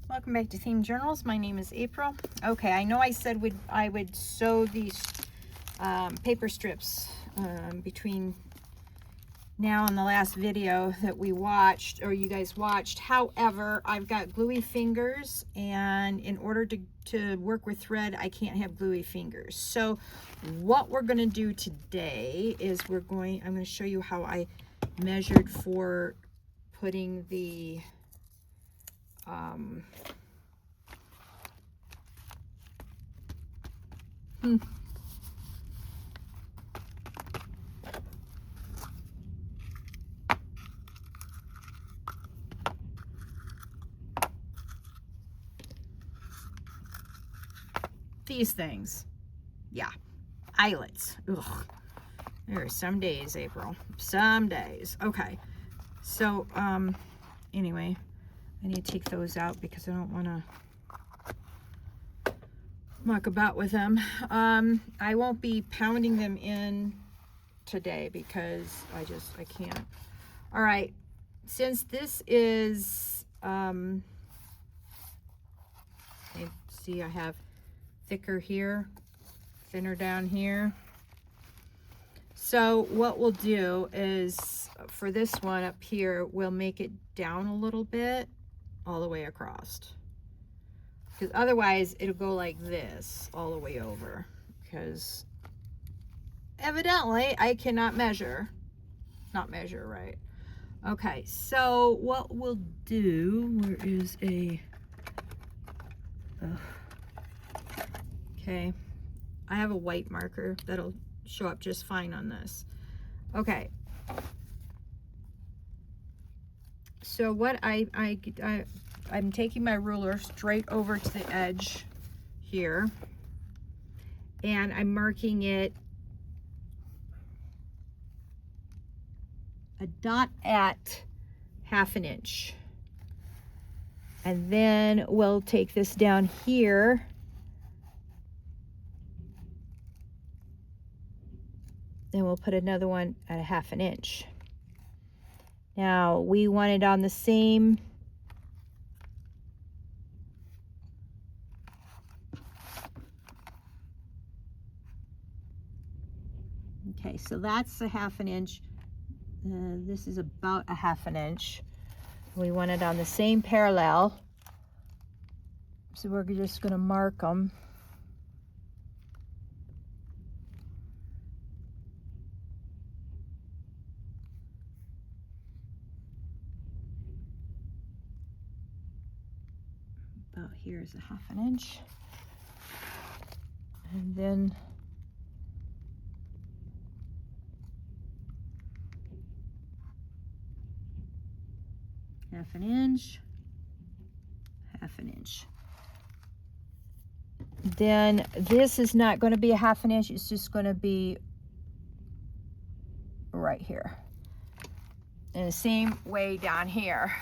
Welcome back to Themed Journals. My name is April. Okay, I know I said I would sew these paper strips between now and the last video that we watched, or you guys watched. However, I've got gluey fingers, and in order to work with thread, I can't have gluey fingers. So what we're going to do today is I'm going to show you how I measured for putting the these things. Yeah, eyelets. Ugh. There are some days, April. Some days. Okay. So, anyway, I need to take those out because I don't want to muck about with them. I won't be pounding them in today because I can't. All right. Since this is, see, I have thicker here, thinner down here. So what we'll do is, for this one up here, we'll make it down a little bit all the way across. Because otherwise it'll go like this all the way over. Because evidently I cannot measure. Not measure right. Okay, so what we'll do, where is a... Okay, I have a white marker that'll show up just fine on this. Okay, so what I'm taking my ruler straight over to the edge here, and I'm marking it a dot at 1/2 inch, and then we'll take this down here and we'll put another one at 1/2 inch. Now we want it on the same okay, so that's a 1/2 inch. This is about a 1/2 inch. We want it on the same parallel, so we're just going to mark them. About here is a 1/2 inch, and then ½ inch, ½ inch. Then this is not going to be a 1/2 inch, it's just going to be right here. And the same way down here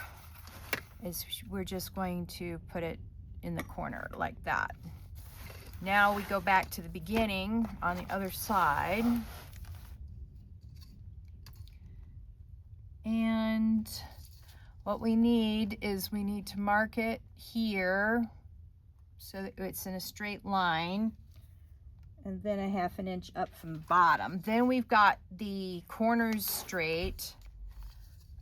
is we're just going to put it in the corner like that. Now we go back to the beginning on the other side. And what we need is we need to mark it here so that it's in a straight line, and then a 1/2 inch up from the bottom. Then we've got the corners straight,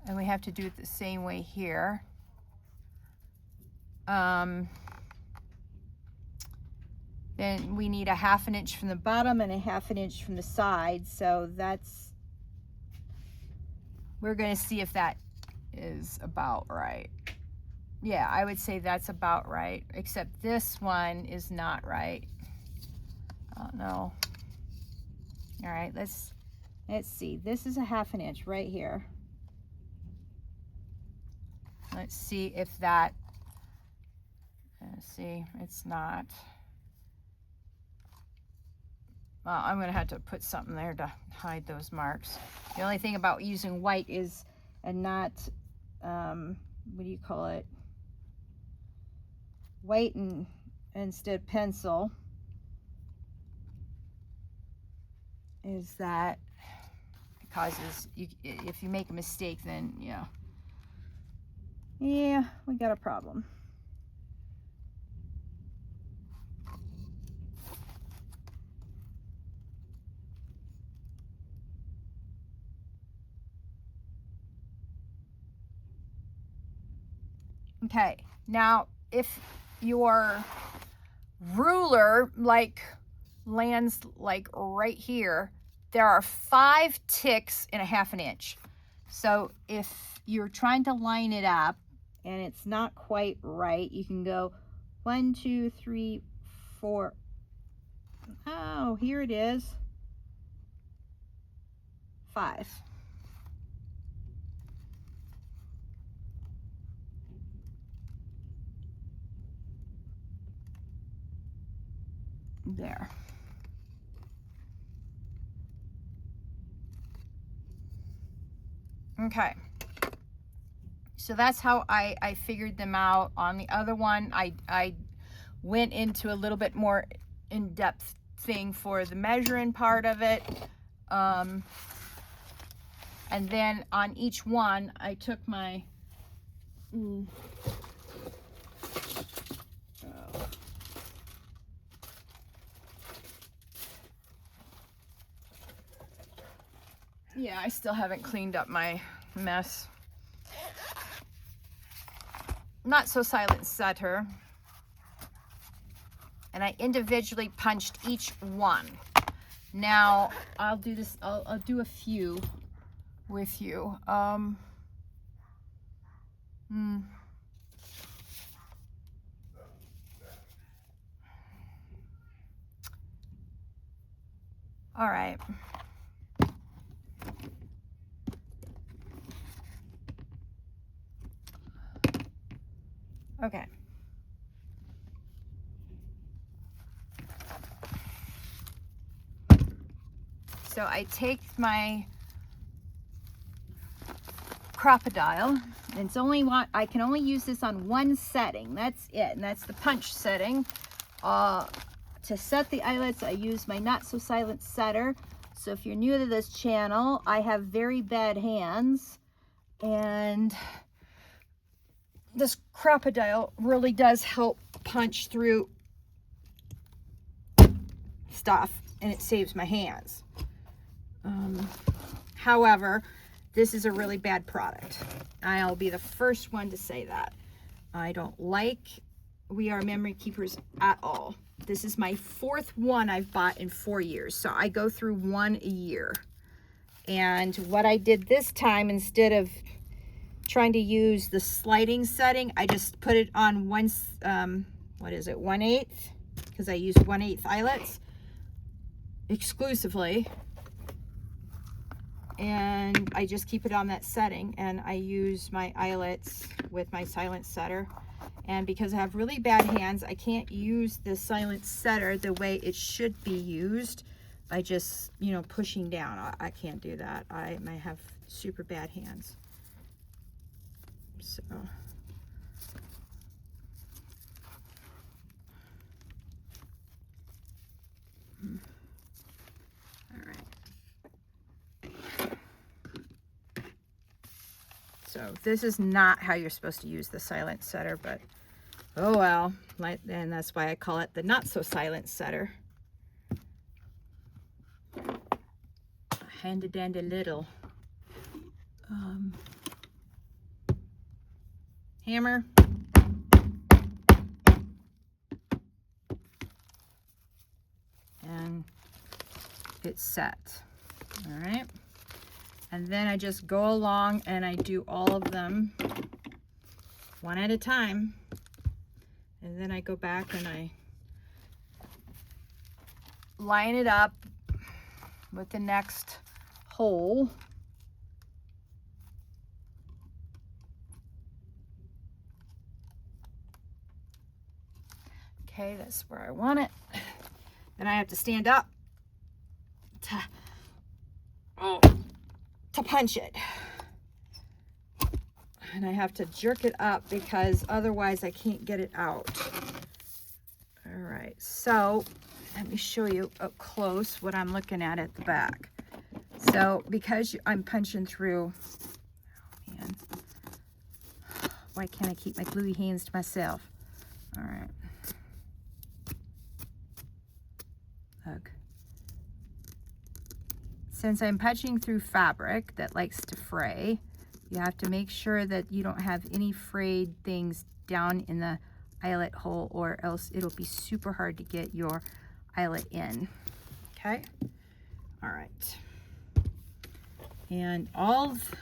and we have to do it the same way here. Then we need a 1/2 inch from the bottom and a 1/2 inch from the side. So we're going to see if that is about right. Yeah, I would say that's about right, except this one is not right. I don't know. All right, let's see. This is a 1/2 inch right here. Let's see if that, see, it's not. Well, I'm going to have to put something there to hide those marks. The only thing about using white is, and not, what do you call it? White and instead pencil, is that it causes, if you make a mistake, then, yeah, we got a problem. Okay, now if your ruler like lands like right here, there are 5 ticks in a ½ an inch. So if you're trying to line it up and it's not quite right, you can go 1, 2, 3, 4. Oh, here it is. 5. There. Okay. So that's how I figured them out. On the other one, I went into a little bit more in-depth thing for the measuring part of it. And then on each one, I took my yeah, I still haven't cleaned up my mess. Not so silent setter. And I individually punched each one. Now I'll do this, I'll do a few with you. All right. Okay. So I take my crocodile, and it's only one, I can only use this on one setting. That's it, and that's the punch setting. To set the eyelets, I use my not so silent setter. So if you're new to this channel, I have very bad hands, and this crocodile really does help punch through stuff, and it saves my hands. However, this is a really bad product. I'll be the first one to say that. I don't like We Are Memory Keepers at all. This is my 4th one I've bought in 4 years. So I go through one a year. And what I did this time, instead of trying to use the sliding setting, I just put it on one, what is it, 1/8? Because I use 1/8 eyelets exclusively. And I just keep it on that setting, and I use my eyelets with my silent setter. And because I have really bad hands, I can't use the silent setter the way it should be used by just, you know, pushing down. I can't do that. I might have super bad hands. So all right. So this is not how you're supposed to use the silent setter, but oh well. And that's why I call it the not so silent setter. Handy dandy little hammer. And it's set. All right. And then I just go along and I do all of them one at a time. And then I go back and I line it up with the next hole. Okay, that's where I want it. Then I have to stand up to punch it. And I have to jerk it up because otherwise I can't get it out. All right, so let me show you up close what I'm looking at the back. So because I'm punching through, oh man, why can't I keep my gluey hands to myself? All right. Look. Since I'm punching through fabric that likes to fray, You have to make sure that you don't have any frayed things down in the eyelet hole, or else it'll be super hard to get your eyelet in. Okay, all right. And all of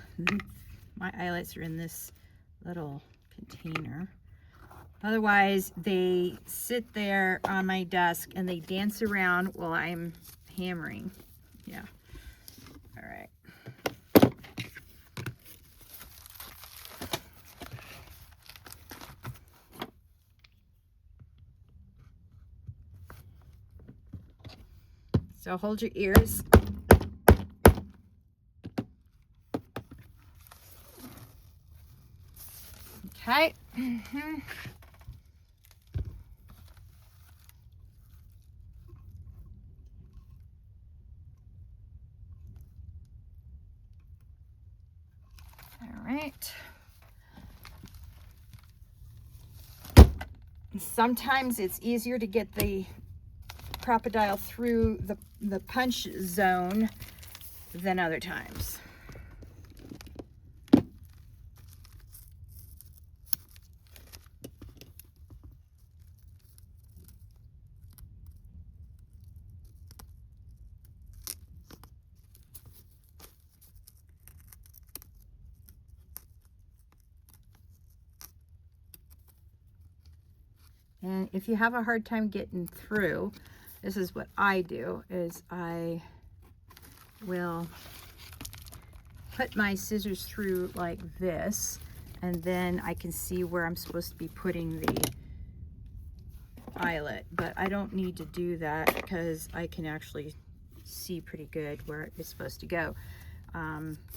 my eyelets are in this little container. Otherwise, they sit there on my desk and they dance around while I'm hammering. Yeah. All right. So hold your ears. Okay. All right. Sometimes it's easier to get the crocodile through the punch zone than other times. And if you have a hard time getting through, this is what I do, is I will put my scissors through like this, and then I can see where I'm supposed to be putting the eyelet. But I don't need to do that because I can actually see pretty good where it's supposed to go.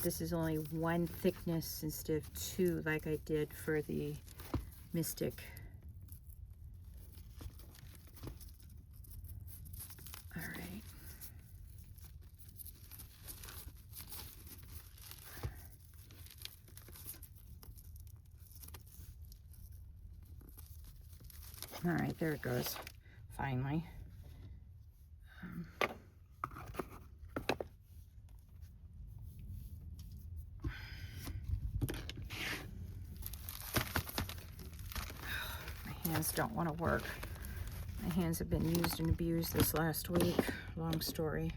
This is only one thickness instead of two like I did for the Mystic. All right. All right, there it goes, finally. My hands don't want to work. My hands have been used and abused this last week. Long story.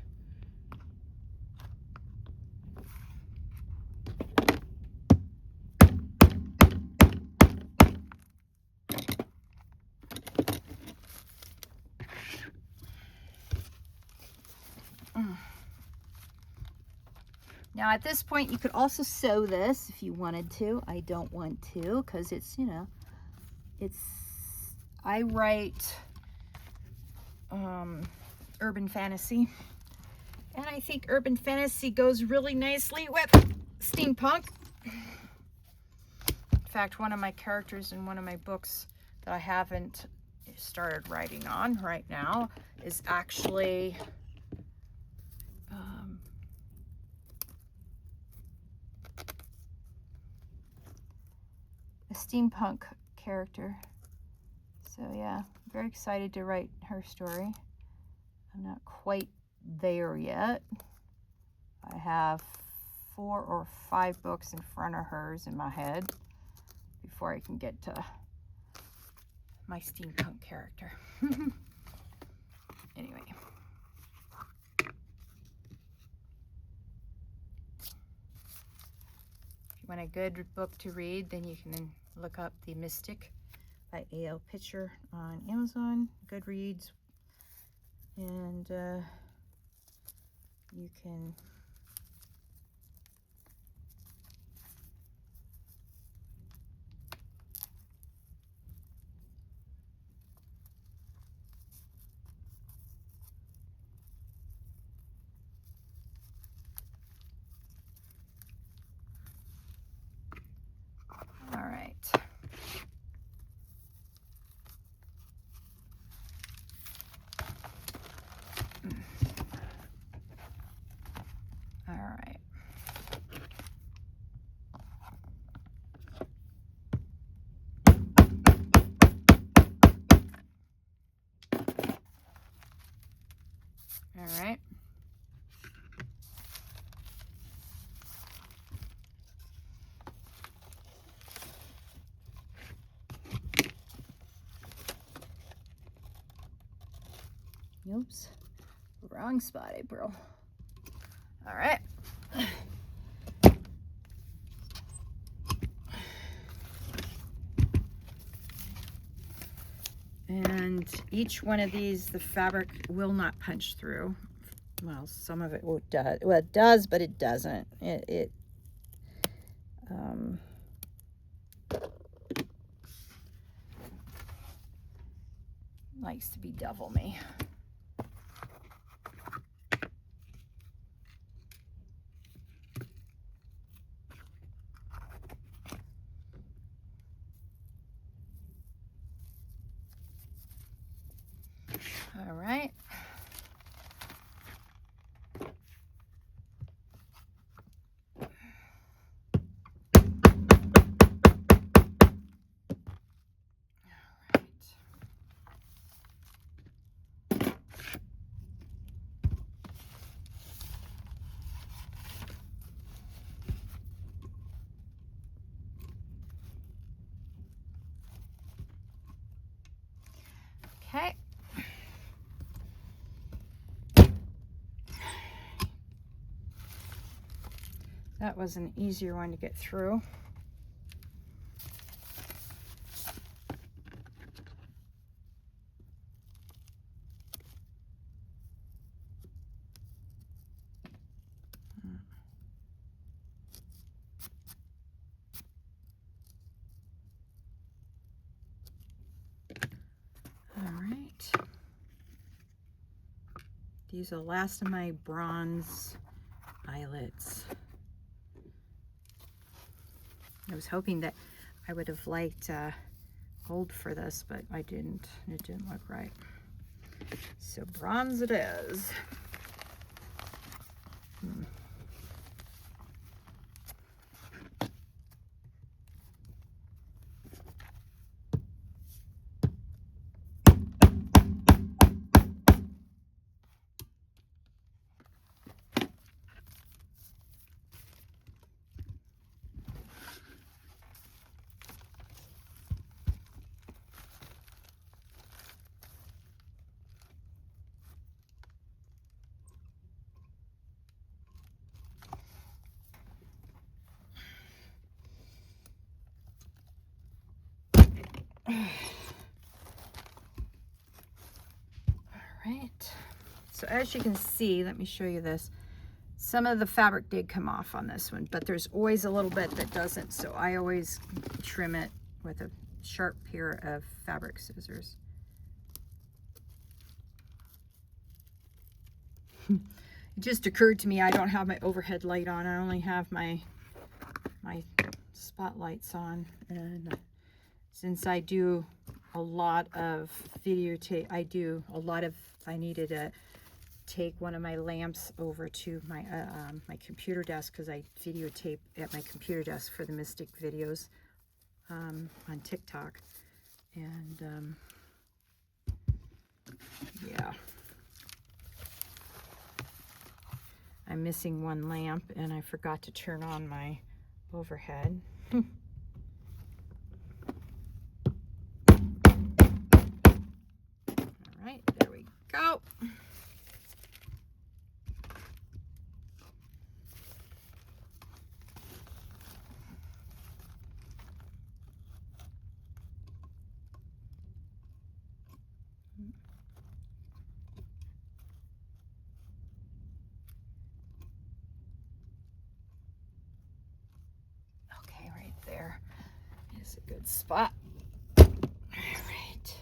Now at this point you could also sew this if you wanted to. I don't want to because it's, you know, I write urban fantasy, and I think urban fantasy goes really nicely with steampunk. In fact, one of my characters in one of my books that I haven't started writing on right now is actually a steampunk character. So yeah, very excited to write her story. I'm not quite there yet. I have 4 or 5 books in front of hers in my head before I can get to my steampunk character. Anyway. If you want a good book to read, then you can look up The Mystic by A.L. Pitcher on Amazon, Goodreads, and you can all right. All right. All right. Oops, wrong spot, April. All right. And each one of these, the fabric will not punch through. Well, some of it does. Well, it does, but it doesn't. It likes to be devil me. All right. Okay. That was an easier one to get through. All right. These are the last of my bronze eyelets. I was hoping that I would have liked gold for this, but I didn't. It didn't look right. So bronze it is. Right, so as you can see, let me show you this. Some of the fabric did come off on this one, but there's always a little bit that doesn't, so I always trim it with a sharp pair of fabric scissors. It just occurred to me I don't have my overhead light on. I only have my spotlights on, and since I do a lot of videotape, I needed to take one of my lamps over to my my computer desk, because I videotape at my computer desk for the Mystic videos on TikTok. And yeah, I'm missing one lamp, and I forgot to turn on my overhead. All right, there we go. Okay, right there is a good spot. All right.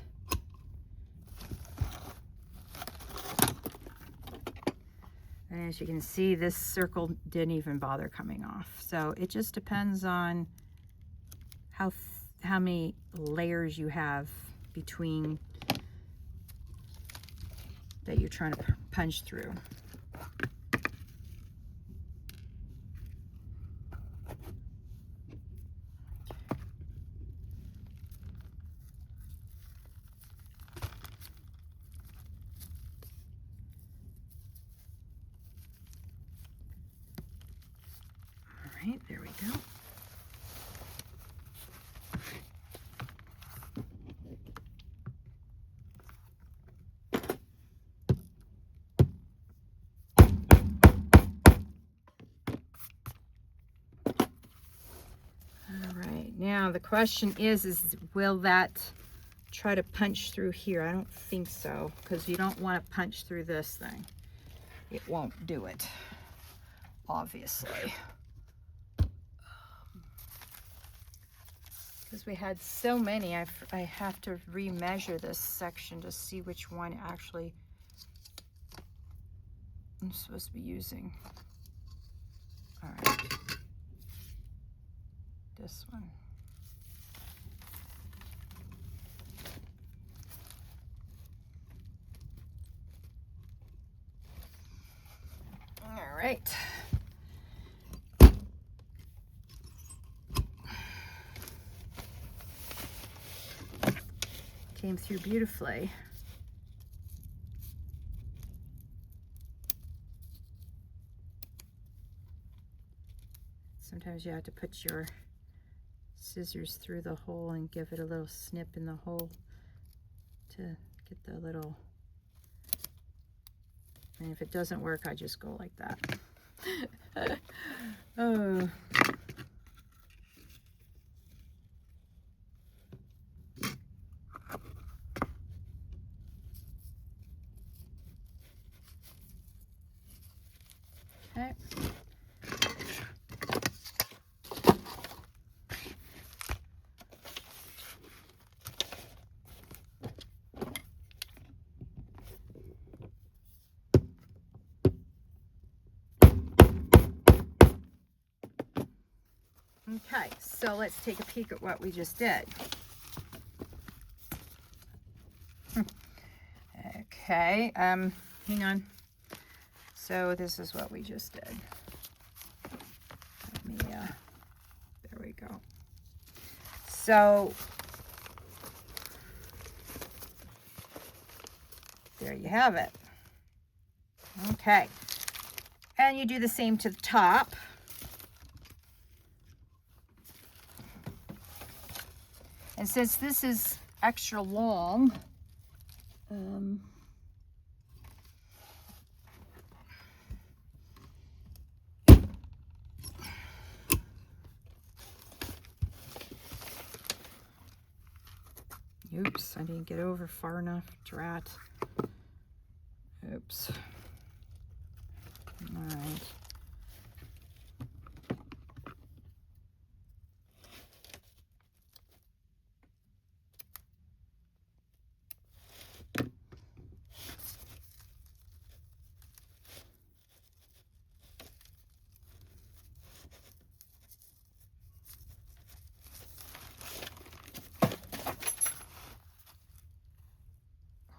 And as you can see, this circle didn't even bother coming off. So it just depends on how many layers you have between that you're trying to punch through. All right, there we go. Now the question is will that try to punch through here? I don't think so, because you don't want to punch through this thing. It won't do it, obviously. Because we had so many, I have to remeasure this section to see which one actually I'm supposed to be using. All right, this one. All right. Came through beautifully. Sometimes you have to put your scissors through the hole and give it a little snip in the hole to get the little, and if it doesn't work, I just go like that. Oh. Okay. Okay, so let's take a peek at what we just did. Okay, hang on. So this is what we just did. Let me, there we go. So there you have it. Okay, and you do the same to the top. And since this is extra long, oops, I didn't get over far enough, drat. Oops. All right.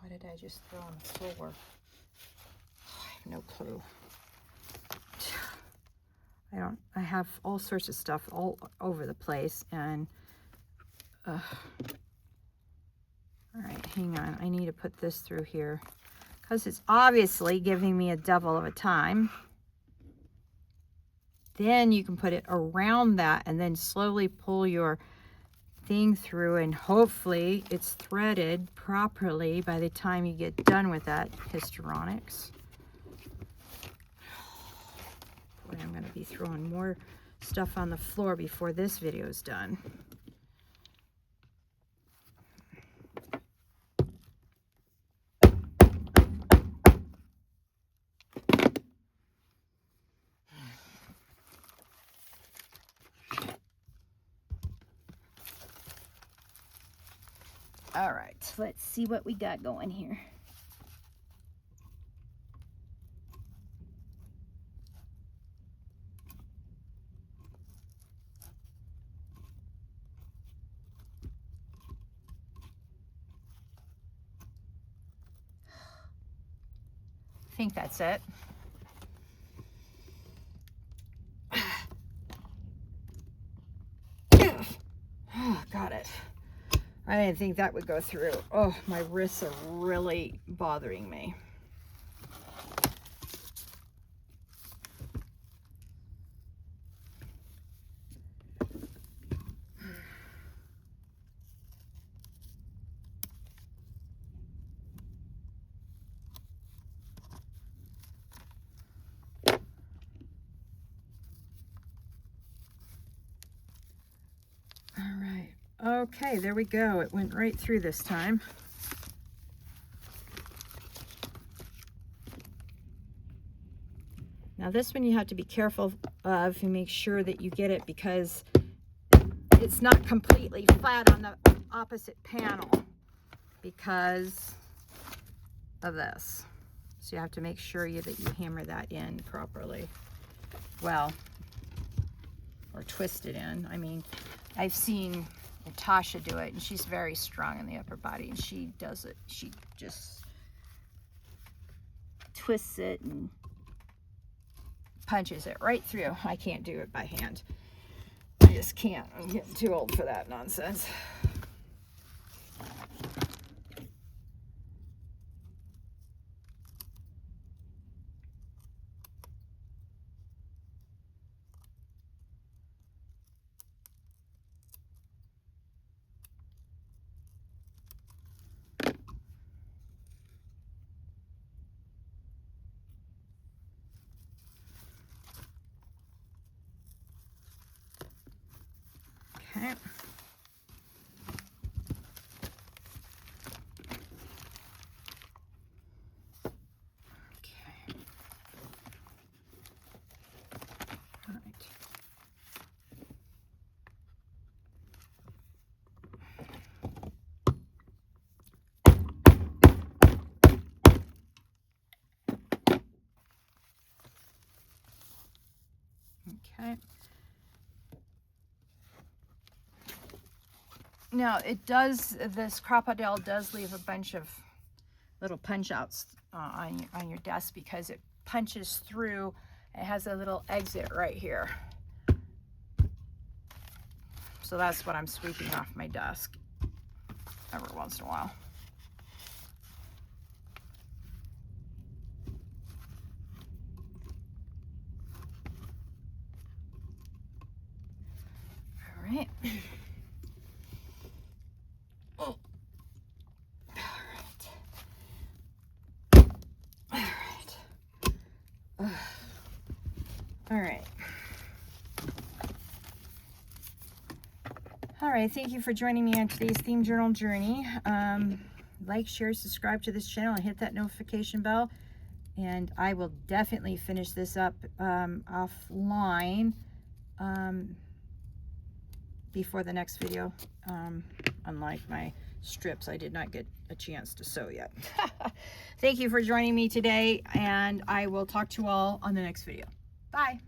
What did I just throw on the floor? I have no clue. I have all sorts of stuff all over the place, and all right, hang on. I need to put this through here because it's obviously giving me a double of a time. Then you can put it around that and then slowly pull your thing through, and hopefully it's threaded properly by the time you get done with that histrionics. Boy, I'm going to be throwing more stuff on the floor before this video is done. All right, let's see what we got going here. I think that's it. Oh, got it. I didn't think that would go through. Oh, my wrists are really bothering me. All right. Okay, there we go. It went right through this time. Now this one you have to be careful of and make sure that you get it, because it's not completely flat on the opposite panel because of this. So you have to make sure that you hammer that in properly. Well, or twist it in. I mean, I've seen Natasha do it, and she's very strong in the upper body, and she does it. She just twists it and punches it right through. I can't do it by hand. I just can't. I'm getting too old for that nonsense. Okay. Okay. Now it does, this crocodile does leave a bunch of little punch outs on your desk, because it punches through. It has a little exit right here. So that's what I'm sweeping off my desk every once in a while. All right. Oh. All right. All right. All right, thank you for joining me on today's theme journal journey. Like, share, subscribe to this channel, and hit that notification bell. And I will definitely finish this up offline before the next video. Unlike my strips, I did not get a chance to sew yet. Thank you for joining me today, and I will talk to you all on the next video. Bye.